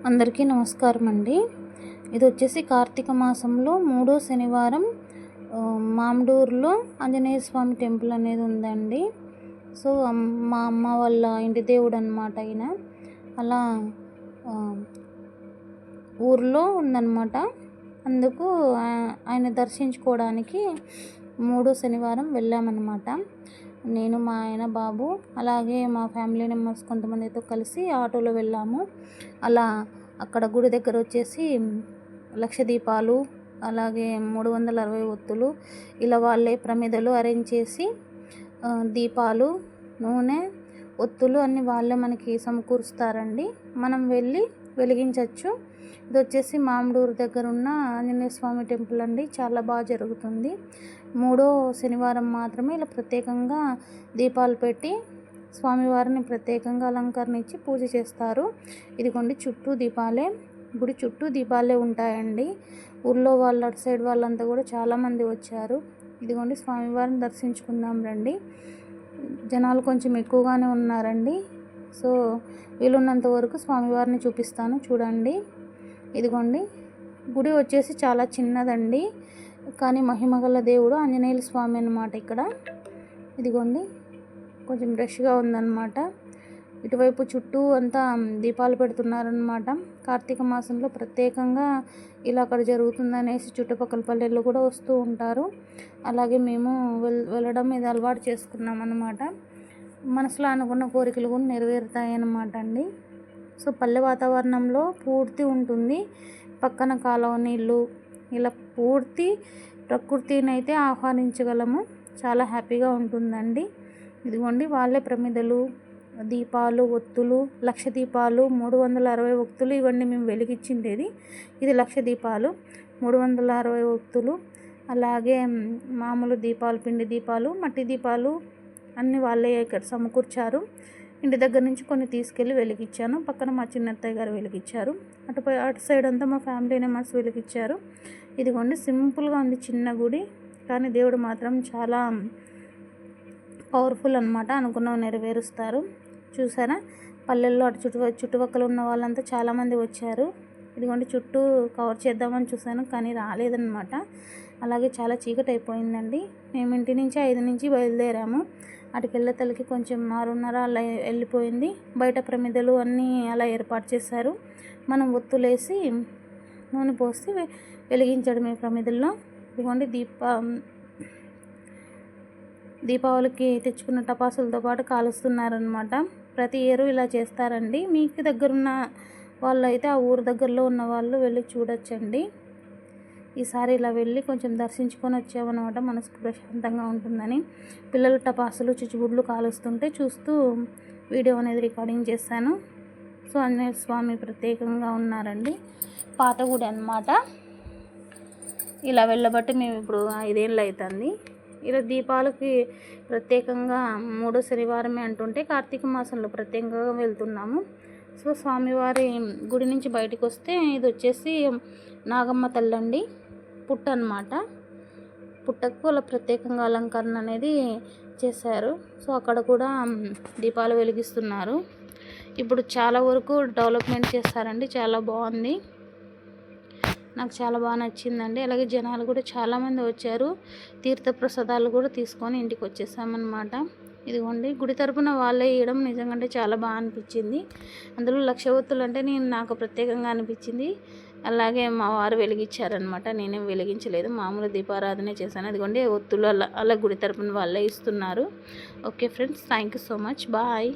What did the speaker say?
అందరికీ నమస్కారం అండి. ఇది వచ్చేసి కార్తీక మాసంలో మూడో శనివారం మామిడూరులో ఆంజనేయ స్వామి టెంపుల్ అనేది ఉందండి. సో మా అమ్మ వాళ్ళ ఇంటి దేవుడు అనమాట ఆయన. అలా ఊర్లో ఉందన్నమాట. అందుకు ఆయన దర్శించుకోవడానికి మూడో శనివారం వెళ్ళామన్నమాట. నేను, మా ఆయన, బాబు, అలాగే మా ఫ్యామిలీ మెంబర్స్ కొంతమందితో కలిసి ఆటోలో వెళ్ళాము. అలా అక్కడ గుడి దగ్గర వచ్చేసి 1,00,000 దీపాలు, అలాగే 360 ఒత్తులు ఇలా వాళ్ళే ప్రమిదలు అరేంజ్ చేసి దీపాలు, నూనె, ఒత్తులు అన్నీ వాళ్ళే మనకి సమకూరుస్తారండి. మనం వెళ్ళి వెలిగించవచ్చు. ఇది వచ్చేసి మామిడూరు దగ్గర ఉన్న ఆంజనేయ స్వామి టెంపుల్ అండి. చాలా బాగా జరుగుతుంది. మూడో శనివారం మాత్రమే ఇలా ప్రత్యేకంగా దీపాలు పెట్టి స్వామివారిని ప్రత్యేకంగా అలంకరణ ఇచ్చి పూజ చేస్తారు. ఇదిగోండి చుట్టూ దీపాలే, గుడి చుట్టూ దీపాలే ఉంటాయండి. ఊళ్ళో వాళ్ళు అటు సైడ్ వాళ్ళంతా కూడా చాలామంది వచ్చారు. ఇదిగోండి స్వామివారిని దర్శించుకుందాం రండి. జనాలు కొంచెం ఎక్కువగానే ఉన్నారండి. సో వీలున్నంత వరకు స్వామివారిని చూపిస్తాను, చూడండి. ఇదిగోండి గుడి వచ్చేసి చాలా చిన్నదండి, కానీ మహిమగల దేవుడు ఆంజనేయుల స్వామి అన్నమాట ఇక్కడ. ఇదిగోండి కొంచెం రష్గా ఉందన్నమాట. ఇటువైపు చుట్టూ అంతా దీపాలు పెడుతున్నారనమాట. కార్తీక మాసంలో ప్రత్యేకంగా ఇలా అక్కడ జరుగుతుందనేసి చుట్టుపక్కల పల్లెల్లో కూడా వస్తూ ఉంటారు. అలాగే మేము వెళ్ళడం ఇది అలవాటు చేసుకున్నాం అన్నమాట. మనసులో అనుకున్న కోరికలు కూడా నెరవేరుతాయి అన్నమాట అండి. సో పల్లె వాతావరణంలో పూర్తి ఉంటుంది. పక్కన కాలువ నీళ్ళు, ఇలా పూర్తి ప్రకృతిని అయితే ఆహ్వానించగలము. చాలా హ్యాపీగా ఉంటుందండి. ఇదిగోండి వాళ్ళే ప్రమిదలు, దీపాలు, ఒత్తులు, 1,00,000 దీపాలు, 360 ఒత్తులు ఇవన్నీ మేము వెలిగించిండేది. ఇది 1,00,000 దీపాలు, 360 ఒత్తులు, అలాగే మామూలు దీపాలు, పిండి దీపాలు, మట్టి దీపాలు అన్నీ వాళ్ళే ఇక్కడ సమకూర్చారు. ఇంటి దగ్గర నుంచి కొన్ని తీసుకెళ్ళి వెలిగించాను. పక్కన మా చిన్నత్తయ్య గారు వెలిగించారు. అటు సైడ్ అంతా మా ఫ్యామిలీ మెంబర్స్ వెలిగించారు. ఇదిగోండి సింపుల్గా ఉంది, చిన్న గుడి, కానీ దేవుడు మాత్రం చాలా పవర్ఫుల్ అనమాట. అనుకున్నవి నెరవేరుస్తారు. చూసారా, పల్లెల్లో అటు చుట్టుపక్కల ఉన్న వాళ్ళంతా చాలామంది వచ్చారు. ఇదిగోండి చుట్టూ కవర్ చేద్దామని చూశాను, కానీ రాలేదన్నమాట. అలాగే చాలా చీకటి అయిపోయిందండి. మేము ఇంటి నుంచి 5 నుంచి బయలుదేరాము. అటుకెళ్ళే తలకి కొంచెం 6:30 అలా వెళ్ళిపోయింది. బయట ప్రమిదలు అన్నీ అలా ఏర్పాటు చేశారు. మనం ఒత్తులేసి నూనె పోసి వెలిగించడమే ప్రమిదల్లో. ఇదిగోండి దీపావళికి తెచ్చుకున్న టపాసులతో పాటు కాలుస్తున్నారనమాట. ప్రతి ఇయర్ ఇలా చేస్తారండి. మీకు దగ్గరున్న వాళ్ళు అయితే ఆ ఊరు దగ్గరలో ఉన్న వాళ్ళు వెళ్ళి చూడొచ్చండి. ఈసారి ఇలా వెళ్ళి కొంచెం దర్శించుకొని వచ్చామన్నమాట. మనసుకు ప్రశాంతంగా ఉంటుందని పిల్లలు టపాసులు, చిచ్చుబుడ్లు కాలుస్తుంటే చూస్తూ వీడియో అనేది రికార్డింగ్ చేశాను. సో ఆంజనేయ స్వామి ప్రత్యేకంగా ఉన్నారండి. పాత గుడి అన్నమాట. ఇలా వెళ్ళబట్టి మేము ఇప్పుడు 5 ఏళ్ళు అవుతుంది. ఇలా దీపాలకి ప్రత్యేకంగా మూడో శనివారమే అంటుంటే కార్తీక మాసంలో ప్రత్యేకంగా వెళ్తున్నాము. సో స్వామివారి గుడి నుంచి బయటకు వస్తే ఇది వచ్చేసి నాగమ్మ తల్లండి, పుట్ట అన్నమాట. పుట్టకు అలా ప్రత్యేకంగా అలంకరణ అనేది చేశారు. సో అక్కడ కూడా దీపాలు వెలిగిస్తున్నారు. ఇప్పుడు చాలా వరకు డెవలప్మెంట్ చేస్తారండి. చాలా బాగుంది, నాకు చాలా బాగా నచ్చిందండి. అలాగే జనాలు కూడా చాలామంది వచ్చారు. తీర్థప్రసాదాలు కూడా తీసుకొని ఇంటికి వచ్చేసామన్నమాట. ఇదిగోండి గుడి తరపున వాళ్ళే ఇవ్వడం నిజంగా చాలా బాగా అనిపించింది. అందులో 1,00,000 ఒత్తులు అంటే నాకు ప్రత్యేకంగా అనిపించింది. అలాగే మా వారు వెలిగించారనమాట. నేనేం వెలిగించలేదు, మామూలు దీపారాధనే చేశాను. అదిగోండి ఒత్తులు అలా గుడి తరపున వాళ్ళే ఇస్తున్నారు. Okay friends, thank you so much, bye.